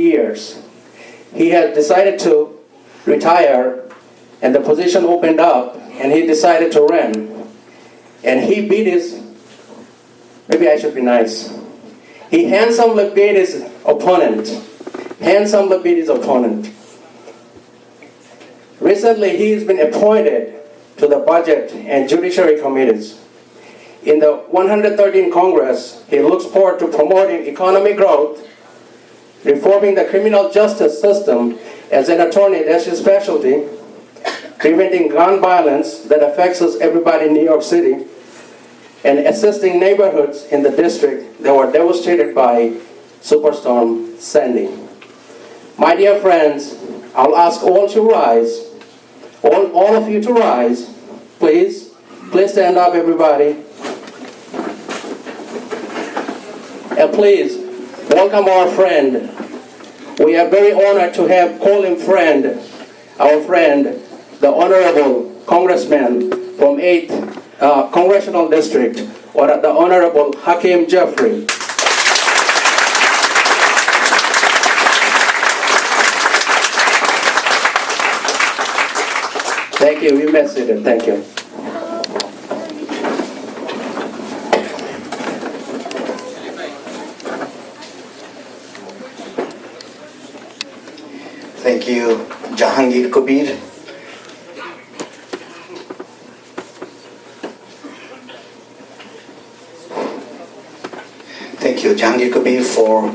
years. He had decided to retire, and the position opened up, and he decided to run. And he beat his, maybe I should be nice. He handsomely beat his opponent. Handsomely beat his opponent. Recently, he has been appointed to the Budget and Judiciary Committees. In the 113th Congress, he looks forward to promoting economic growth, reforming the criminal justice system as an attorney, that's his specialty, preventing gun violence that affects us everybody in New York City, and assisting neighborhoods in the district that were devastated by Superstorm Sandy. My dear friends, I'll ask all to rise, all of you to rise, please. Please stand up, everybody. And please, welcome our friend. We are very honored to have call him friend, our friend, the Honorable Congressman from 8th Congressional District, or the Honorable Hakeem Jeffrey. Thank you. You may sit. Thank you. Thank you, Jahangir Kabir. Thank you, Jahangir Kabir, for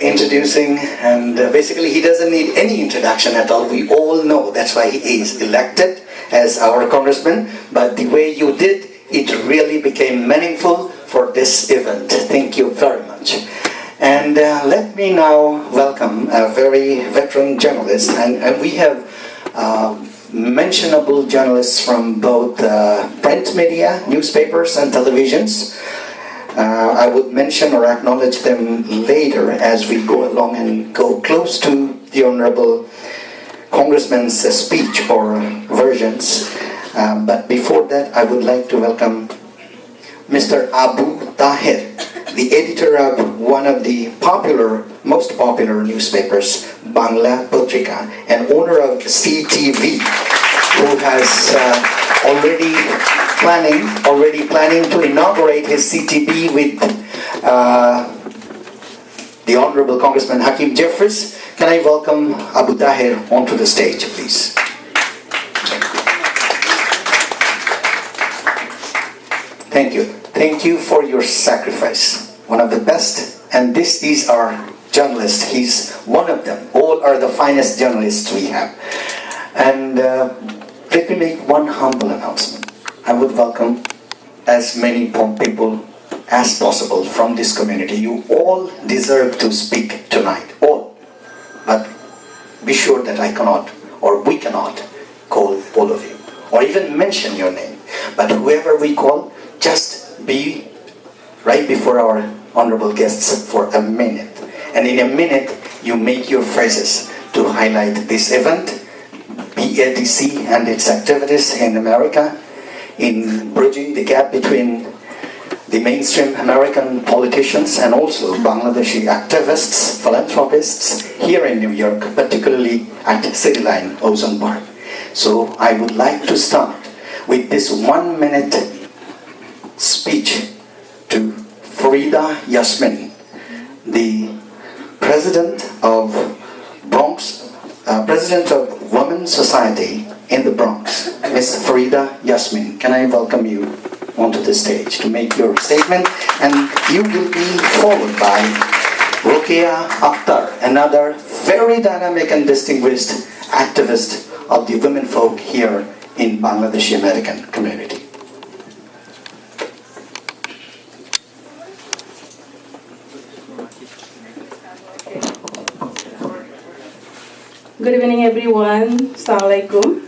introducing, and basically he doesn't need any introduction at all. We all know that's why he is elected as our congressman, but the way you did, it really became meaningful for this event. Thank you very much. And let me now welcome a very veteran journalist, and we have mentionable journalists from both print media, newspapers and televisions. I would mention or acknowledge them later as we go along and go close to the Honorable Congressman's speech or versions. But before that, I would like to welcome Mr. Abu Tahir, the editor of one of the most popular newspapers, Bangla Patrika, and owner of CTV, who has already planning to inaugurate his CTV with the Honorable Congressman Hakeem Jeffries. Can I welcome Abu Tahir onto the stage, please? Thank you. Thank you for your sacrifice. One of the best, and this is our journalist. He's one of them. All are the finest journalists we have. And let me make one humble announcement. I would welcome as many people as possible from this community. You all deserve to speak tonight, all. But be sure that I cannot, or we cannot, call all of you, or even mention your name. But whoever we call, just be right before our honorable guests for a minute. And in a minute, you make your phrases to highlight this event, BADC and its activities in America, in bridging the gap between the mainstream American politicians and also Bangladeshi activists, philanthropists here in New York, particularly at City Line, Ozone Park. So I would like to start with this 1 minute speech to Farida Yasmin, the president of Women's Society in the Bronx. Ms. Farida Yasmin, can I welcome you onto the stage to make your statement? And you will be followed by Rukia Akhtar, another very dynamic and distinguished activist of the women folk here in Bangladeshi American community. Good evening, everyone. Assalamu alaikum.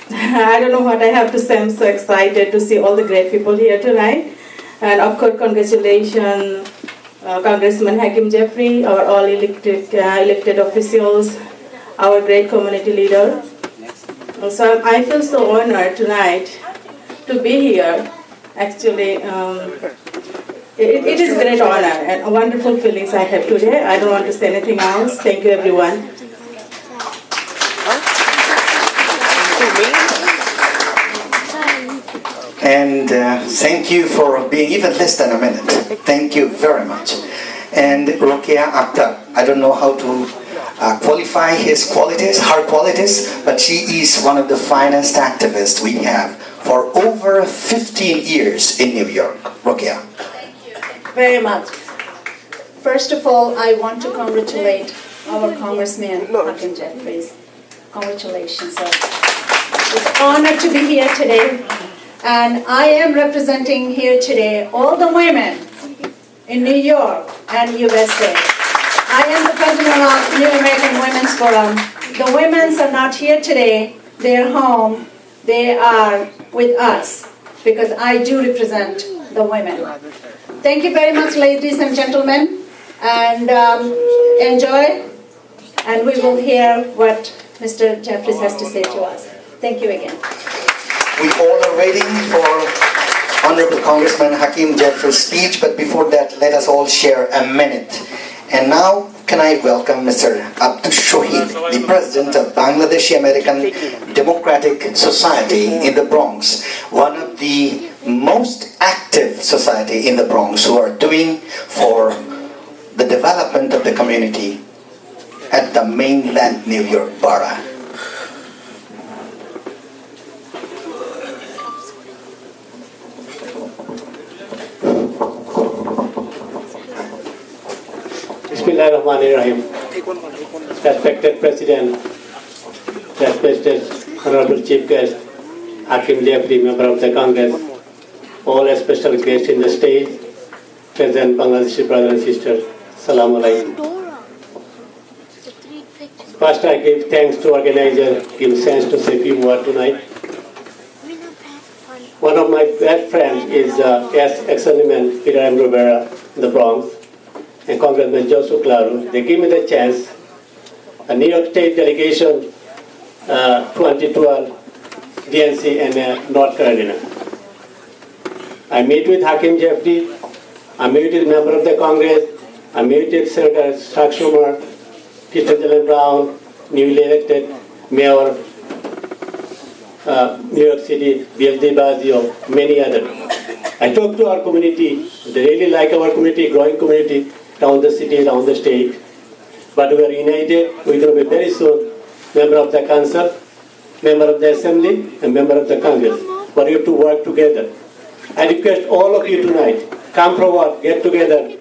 I don't know what I have to say. I'm so excited to see all the great people here tonight. And of course, congratulations, Congressman Hakeem Jeffrey, our all elected officials, our great community leader. So I feel so honored tonight to be here. Actually, It is a great honor and wonderful feelings I have today. I don't want to say anything else. Thank you, everyone. And thank you for being even less than a minute. Thank you very much. And Rokia Akhtar, I don't know how to qualify her qualities, but she is one of the finest activists we have for over 15 years in New York. Rokia. Thank you very much. First of all, I want to congratulate our Congressman Hakeem Jeffries. Congratulations, sir. It's an honor to be here today. And I am representing here today all the women in New York and USA. I am the president of New American Women's Forum. The women are not here today. They're home. They are with us because I do represent the women. Thank you very much, ladies and gentlemen, and enjoy. And we will hear what Mr. Jeffries has to say to us. Thank you again. We all are waiting for Honorable Congressman Hakeem Jeffries' speech, but before that, let us all share a minute. And now, can I welcome Mr. Abdul Shohid, the President of Bangladeshi American Democratic Society in the Bronx, one of the most active society in the Bronx who are doing for the development of the community at the mainland New York borough. Bismillahirrahmanirrahim. Respected President, respected Honorable Chief Guest, Hakeem Jeffrey, Member of the Congress, all special guests in the stage, present Bangladeshi brothers and sisters, Assalamu alaikum. First, I give thanks to organizer, give thanks to say few words tonight. One of my best friends is ex-Assemblyman Peter M. Rivera in the Bronx, and Congressman Joseph Claro. They give me the chance, a New York State delegation, 2012, DNC and North Carolina. I meet with Hakeem Jeffrey, I meet with member of the Congress, I meet with Senator Chuck Schumer, Peter Jalen Brown, newly elected Mayor, New York City, Bill de Blasio, many others. I talk to our community, they really like our community, growing community, down the city, down the state. But we are united, we're going to be very soon member of the council, member of the assembly, and member of the Congress. But we have to work together. I request all of you tonight, come forward, get together,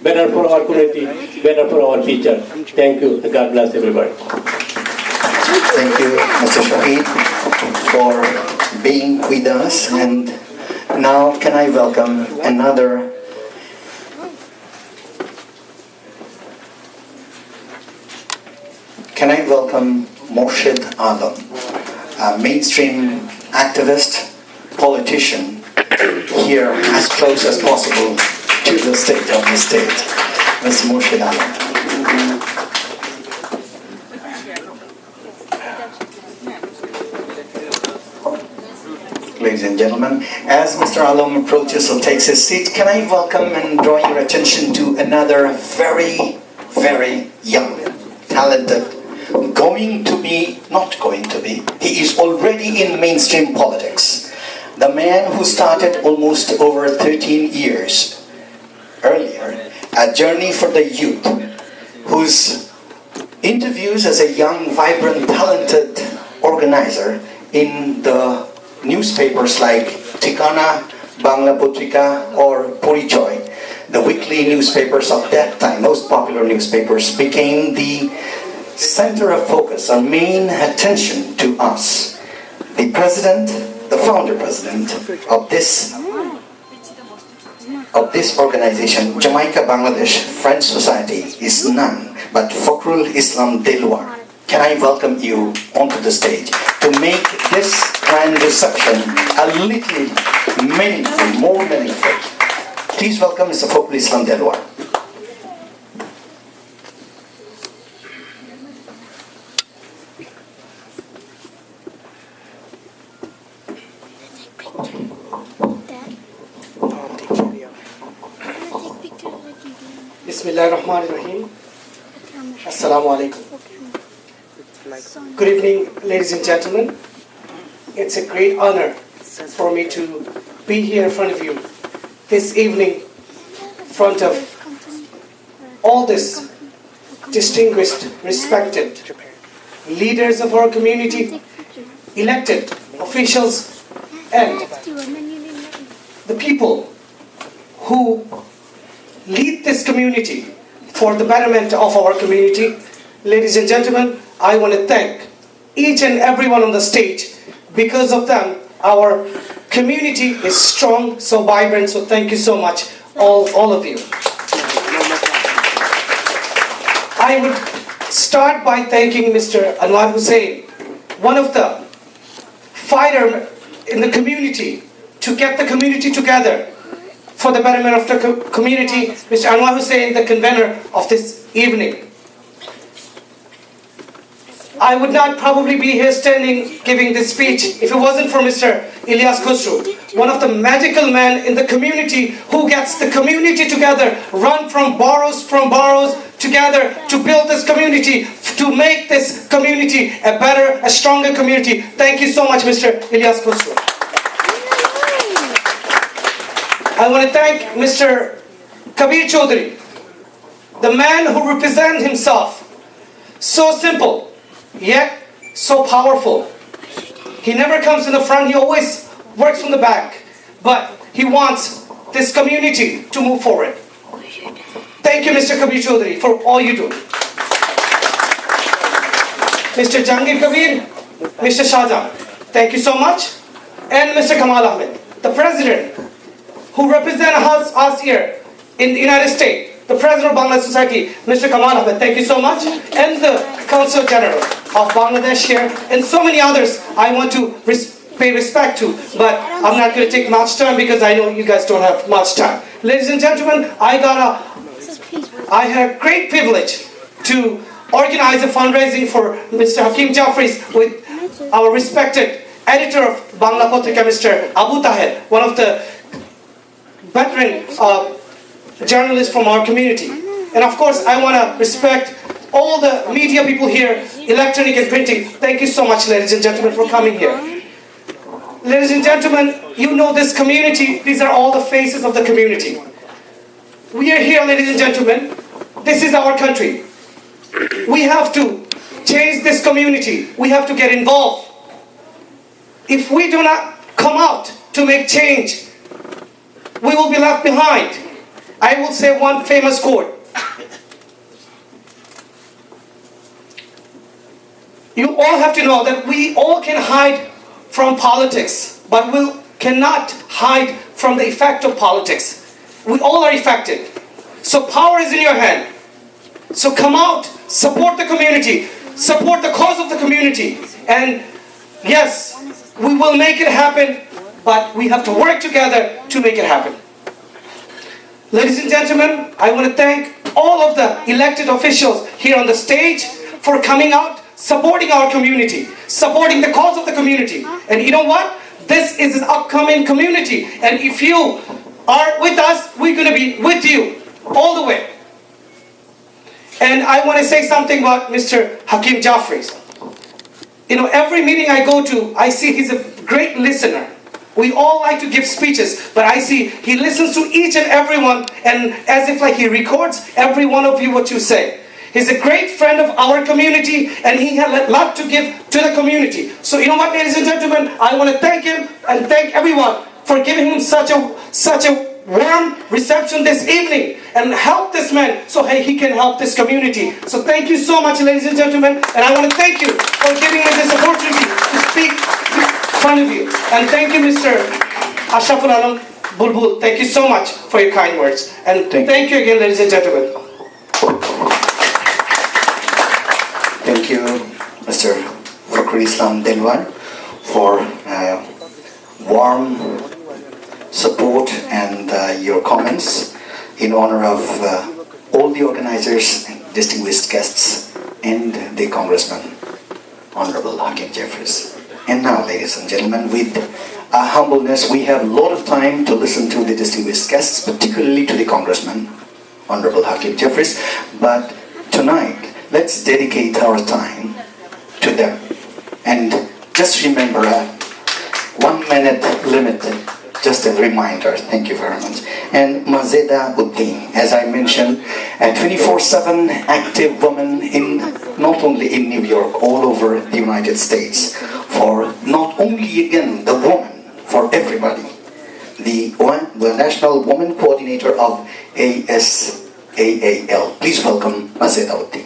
better for our community, better for our future. Thank you, and God bless everybody. Thank you, Mr. Shahid, for being with us. And now, can I welcome another Morshed Alam, a mainstream activist, politician, here as close as possible to the state of the state. Mr. Morshed Alam. Ladies and gentlemen, as Mr. Alam approaches or takes his seat, can I welcome and draw your attention to another very, very young, talented, he is already in mainstream politics. The man who started almost over 13 years earlier, a journey for the youth, whose interviews as a young, vibrant, talented organizer in the newspapers like Tikana, Bangla Putrika, or Purichoy, the weekly newspapers of that time, most popular newspapers, became the center of focus, our main attention to us. The president, the founder president of this organization, Jamaica Bangladesh Friends Society, is none but Fakhrul Islam Delwar. Can I welcome you onto the stage to make this grand reception a little meaningful, more meaningful. Please welcome Mr. Fakhrul Islam Delwar. Bismillahirrahmanirrahim. Assalamu alaikum. Good evening, ladies and gentlemen. It's a great honor for me to be here in front of you this evening, in front of all this distinguished, respected leaders of our community, elected officials, and the people who lead this community for the betterment of our community. Ladies and gentlemen, I want to thank each and everyone on the stage. Because of them, our community is strong, so vibrant, so thank you so much, all of you. I would start by thanking Mr. Anwar Hussain, one of the fighter in the community, to get the community together for the betterment of the community. Mr. Anwar Hussain, the convener of this evening. I would not probably be here standing giving this speech if it wasn't for Mr. Ilyas Khosrow, one of the magical men in the community who gets the community together, run from boroughs together to build this community, to make this community a better, a stronger community. Thank you so much, Mr. Ilyas Khosrow. I want to thank Mr. Kabir Chaudhary, the man who represents himself, so simple, yet so powerful. He never comes in the front, he always works from the back, but he wants this community to move forward. Thank you, Mr. Kabir Chaudhary, for all you do. Mr. Jangir Kabir, Mr. Shahjahan, thank you so much. And Mr. Kamal Ahmed, the President, who represents us here in the United States, the President of Bangladesh Society, Mr. Kamal Ahmed, thank you so much. And the Consul General of Bangladesh here, and so many others I want to pay respect to, but I'm not going to take much time because I know you guys don't have much time. Ladies and gentlemen, I had a great privilege to organize a fundraising for Mr. Hakim Jafries with our respected editor of Bangla Patrika, Mr. Abu Taher, one of the veteran journalists from our community. And of course, I want to respect all the media people here, electronic and printing. Thank you so much, ladies and gentlemen, for coming here. Ladies and gentlemen, you know this community. These are all the faces of the community. We are here, ladies and gentlemen. This is our country. We have to change this community. We have to get involved. If we do not come out to make change, we will be left behind. I will say one famous quote. You all have to know that we all can hide from politics, but we cannot hide from the effect of politics. We all are affected. So power is in your hand. So come out, support the community, support the cause of the community. And yes, we will make it happen, but we have to work together to make it happen. Ladies and gentlemen, I want to thank all of the elected officials here on the stage for coming out, supporting our community, supporting the cause of the community. And you know what? This is an upcoming community. And if you are with us, we're going to be with you all the way. And I want to say something about Mr. Hakim Jafries. You know, every meeting I go to, I see he's a great listener. We all like to give speeches, but I see he listens to each and every one, and as if like he records every one of you what you say. He's a great friend of our community, and he has a lot to give to the community. So you know what, ladies and gentlemen, I want to thank him and thank everyone for giving him such a warm reception this evening and help this man so he can help this community. So thank you so much, ladies and gentlemen, and I want to thank you for giving me this opportunity to speak in front of you. And thank you, Mr. Ashraful Alam Bulbul. Thank you so much for your kind words. And thank you again, ladies and gentlemen. Thank you, Mr. Fakhri Islam Delwar, for warm support and your comments in honor of all the organizers, distinguished guests, and the Congressman, Honorable Hakim Jafries. And now, ladies and gentlemen, with humbleness, we have a lot of time to listen to the distinguished guests, particularly to the Congressman. Honorable Hakim Jeffries. But tonight, let's dedicate our time to them. And just remember, 1 minute limit, just a reminder. Thank you very much. And Mazeda Uddin, as I mentioned, a 24/7 active woman not only in New York, all over the United States, for not only again the woman, for everybody. The National Woman Coordinator of ASAAL. Please welcome Mazeda Uddin.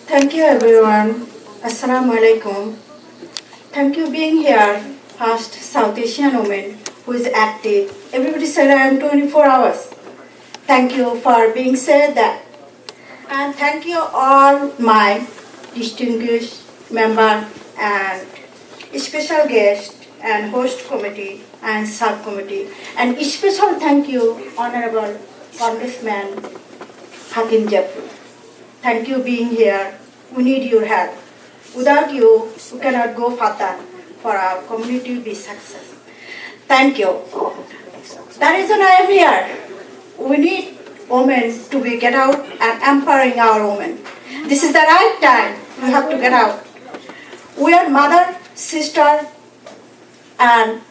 Thank you everyone. Assalamu alaikum. Thank you being here. First South Asian woman who is active. Everybody said I am 24 hours. Thank you for being said that. And thank you all my distinguished member and special guest and host committee and subcommittee. And special thank you Honorable Congressman Hakim Jeffries. Thank you being here. We need your help. Without you, we cannot go further for our community to be success. Thank you. The reason I am here, we need women to get out and empowering our women. This is the right time. We have to get out. We are mother, sister, and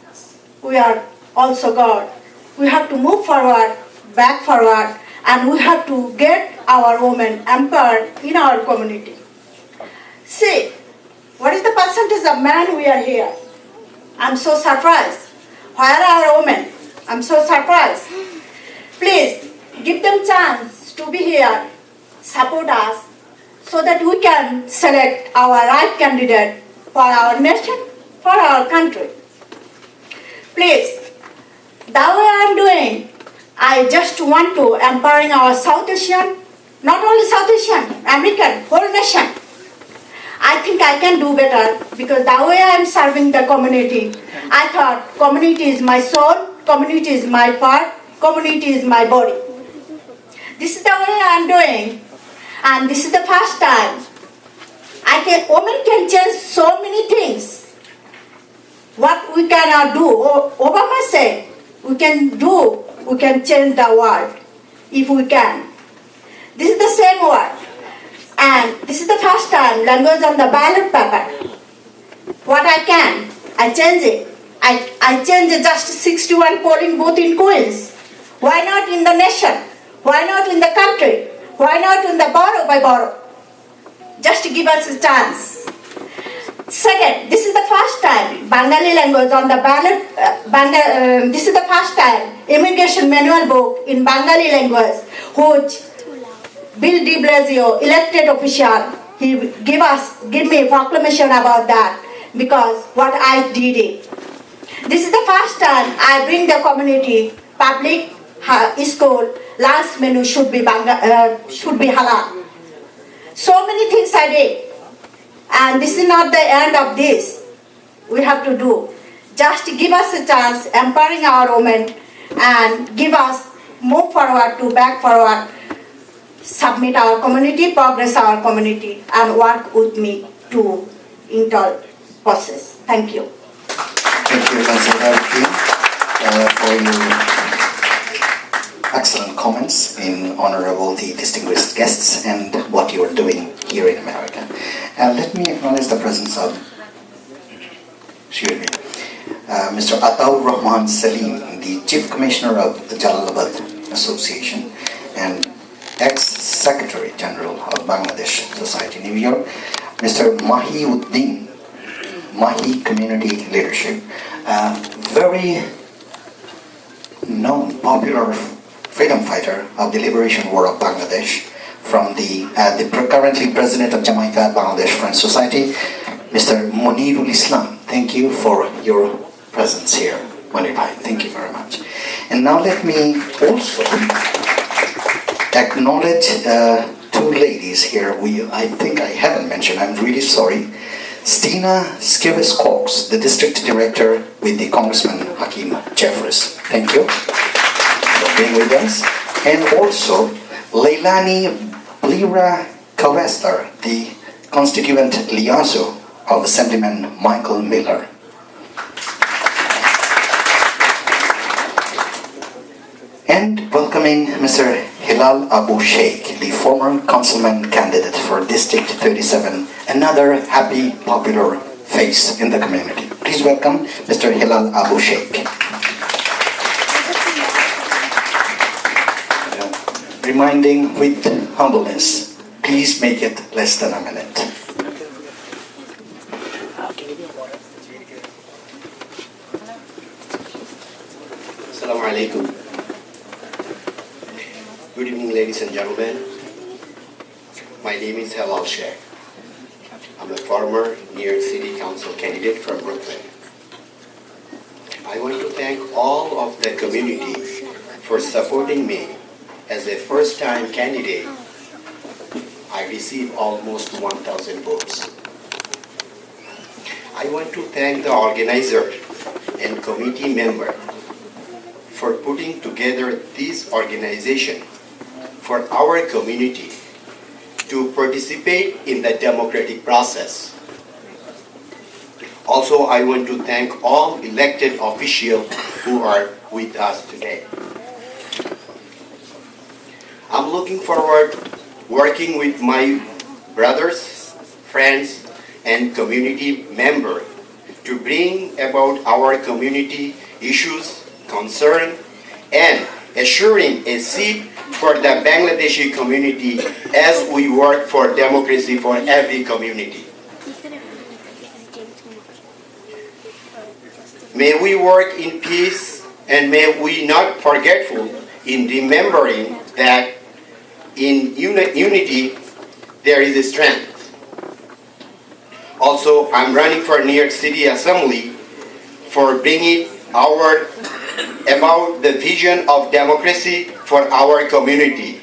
we are also God. We have to move forward, back forward, and we have to get our women empowered in our community. See, what is the percentage of men we are here? I'm so surprised. Where are women? I'm so surprised. Please, give them chance to be here, support us, so that we can select our right candidate for our nation, for our country. Please, the way I'm doing, I just want to empowering our South Asian, not only South Asian, American, whole nation. I think I can do better because the way I'm serving the community, I thought community is my soul, community is my part, community is my body. This is the way I'm doing, and this is the first time women can change so many things. What we cannot do, Obama said, we can change the world if we can. This is the same word. And this is the first time language on the ballot paper. What I can, I change it. I change it just 61 polling booth in Queens. Why not in the nation? Why not in the country? Why not in the borough by borough? Just to give us a chance. Second, this is the first time Bengali language on the ballot. This is the first time immigration manual book in Bengali language, which Bill de Blasio, elected official, he give me a proclamation about that because what I did it. This is the first time I bring the community public school lunch menu should be halal. So many things I did, and this is not the end of this. We have to do. Just give us a chance, empowering our women, and give us move forward to back forward. Submit our community, progress our community, and work with me to install process. Thank you. Thank you, Mazeda Uddin, for your excellent comments in honor of all the distinguished guests and what you are doing here in America. Let me acknowledge the presence of Mr. Ataur Rahman Salim, the Chief Commissioner of the Jalalabad Association and ex-Secretary General of Bangladesh Society, New York, Mr. Mahi Uddin, Mahi Community Leadership, very known, popular freedom fighter of the liberation war of Bangladesh, from the currently President of Jamaica Bangladesh Friends Society, Mr. Monirul Islam. Thank you for your presence here, Monir Bhai. Thank you very much. And now let me also acknowledge two ladies here. I think I haven't mentioned, I'm really sorry. Stina Skivis-Cox, the District Director with the Congressman Hakim Jeffries. Thank you for being with us. And also Leilani Lira Kawester, the Constituent Liaison of Assemblyman Michael Miller. And welcoming Mr. Hilal Abu Sheikh, the former councilman candidate for District 37, another happy, popular face in the community. Please welcome Mr. Hilal Abu Sheikh. Reminding with humbleness, please make it less than a minute. Assalamu alaikum. Good evening, ladies and gentlemen. My name is Hilal Sheikh. I'm a former New York City Council candidate from Brooklyn. I want to thank all of the community for supporting me as a first-time candidate. I received almost 1,000 votes. I want to thank the organizer and committee member for putting together this organization for our community to participate in the democratic process. Also, I want to thank all elected officials who are with us today. I'm looking forward working with my brothers, friends, and community members to bring about our community issues, concern, and assuring a seat for the Bangladeshi community as we work for democracy for every community. May we work in peace, and may we not forgetful in remembering that in unity there is a strength. Also, I'm running for New York City Assembly for bringing about the vision of democracy for our community,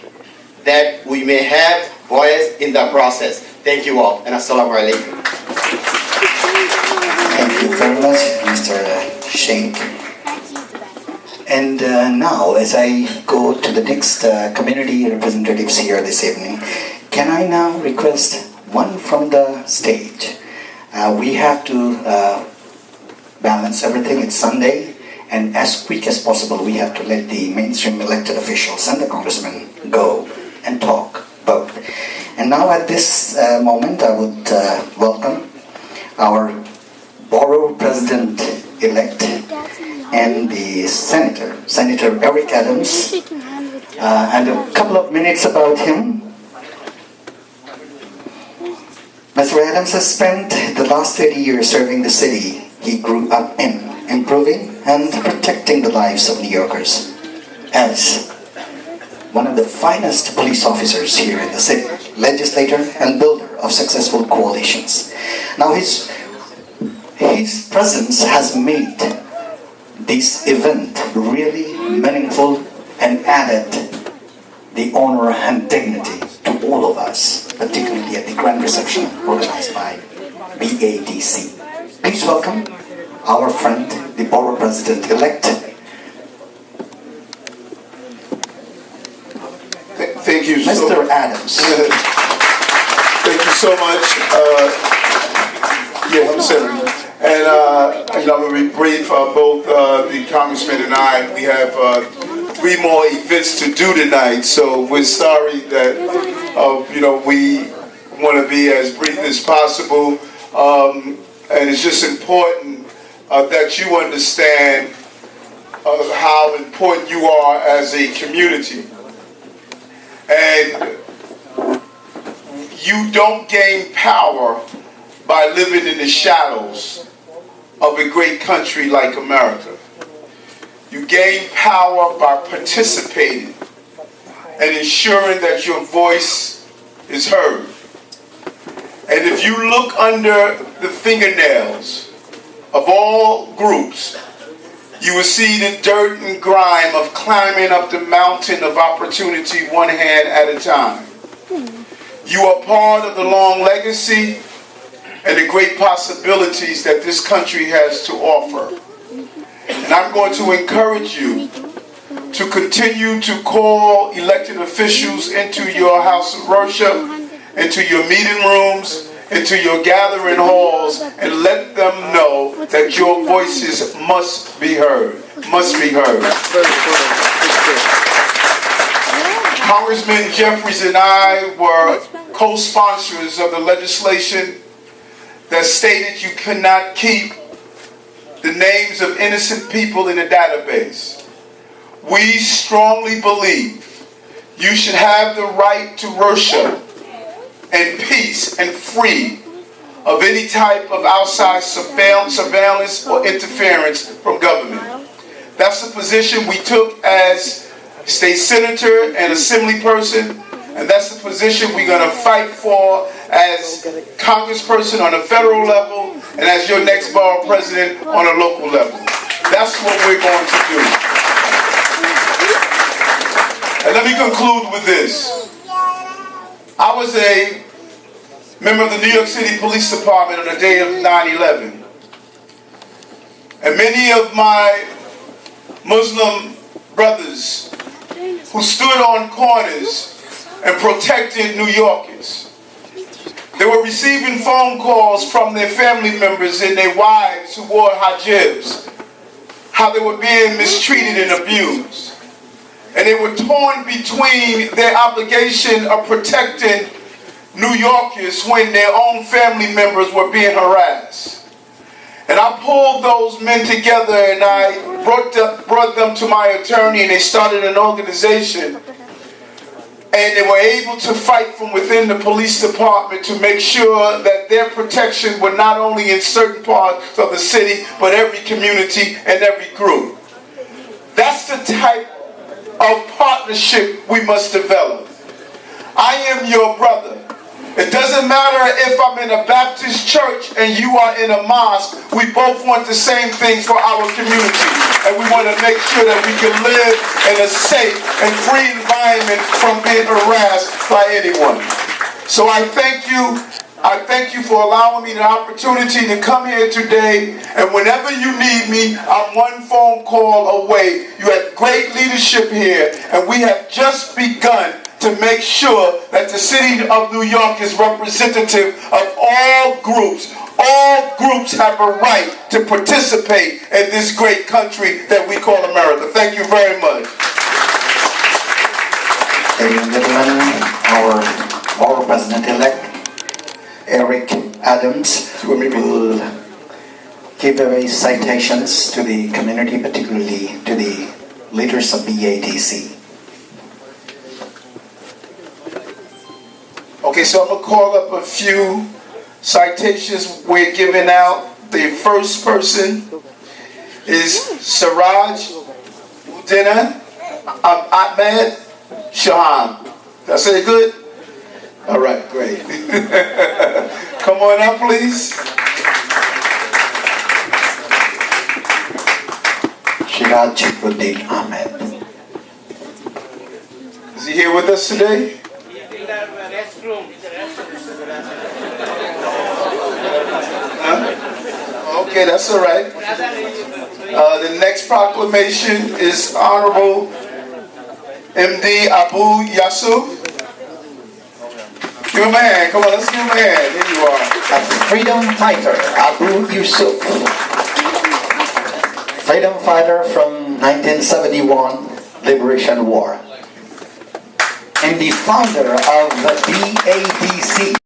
that we may have voice in the process. Thank you all, and assalamu alaikum. Thank you very much, Mr. Sheikh. And now, as I go to the next community representatives here this evening, can I now request one from the stage? We have to balance everything. It's Sunday, and as quick as possible, we have to let the mainstream elected officials and the congressmen go and talk both. And now at this moment, I would welcome our borough president-elect and the Senator Eric Adams, and a couple of minutes about him. Mr. Adams has spent the last 30 years serving the city he grew up in, improving and protecting the lives of New Yorkers as one of the finest police officers here in the city, legislator and builder of successful coalitions. Now his presence has made this event really meaningful and added the honor and dignity to all of us, particularly at the grand reception organized by BADC. Please welcome our friend, the borough president-elect. Thank you, Mr. Adams. Thank you so much. I'm sorry. And I'm going to be brief. Both the congressman and I, we have 3 more events to do tonight. So we're sorry that we want to be as brief as possible. And it's just important that you understand how important you are as a community. And you don't gain power by living in the shadows of a great country like America. You gain power by participating and ensuring that your voice is heard. And if you look under the fingernails of all groups, you will see the dirt and grime of climbing up the mountain of opportunity one hand at a time. You are part of the long legacy and the great possibilities that this country has to offer. And I'm going to encourage you to continue to call elected officials into your house of worship, into your meeting rooms, into your gathering halls, and let them know that your voices must be heard. Must be heard. Congressman Jeffries and I were co-sponsors of the legislation that stated you cannot keep the names of innocent people in a database. We strongly believe you should have the right to worship in peace and free of any type of outside surveillance or interference from government. That's the position we took as state senator and assembly person, and that's the position we're going to fight for as congressperson on a federal level and as your next borough president on a local level. That's what we're going to do. And let me conclude with this. I was a member of the New York City Police Department on the day of 9/11. And many of my Muslim brothers who stood on corners and protected New Yorkers, they were receiving phone calls from their family members and their wives who wore hijabs, how they were being mistreated and abused. And they were torn between their obligation of protecting New Yorkers when their own family members were being harassed. And I pulled those men together and I brought them to my attorney, and they started an organization. And they were able to fight from within the police department to make sure that their protection were not only in certain parts of the city, but every community and every group. That's the type of partnership we must develop. I am your brother. It doesn't matter if I'm in a Baptist church and you are in a mosque. We both want the same things for our community. And we want to make sure that we can live in a safe and free environment from being harassed by anyone. So I thank you. I thank you for allowing me the opportunity to come here today. And whenever you need me, I'm one phone call away. You have great leadership here, and we have just begun to make sure that the city of New York is representative of all groups. All groups have a right to participate in this great country that we call America. Thank you very much. Ladies and gentlemen, our President-elect, Eric Adams, will give away citations to the community, particularly to the leaders of BATC. Okay, so I'm going to call up a few citations we're giving out. The first person is Siraj Uddin Ahmed Shahan. Did I say it good? All right, great. Come on up, please. Siraj Uddin Ahmed. Is he here with us today? Okay, that's all right. The next proclamation is Honorable MD Abu Yusuf. Give him a hand. Come on, let's give him a hand. Here you are. A freedom fighter, Abu Yusuf. Freedom fighter from 1971 Liberation War. And the founder of the BATC.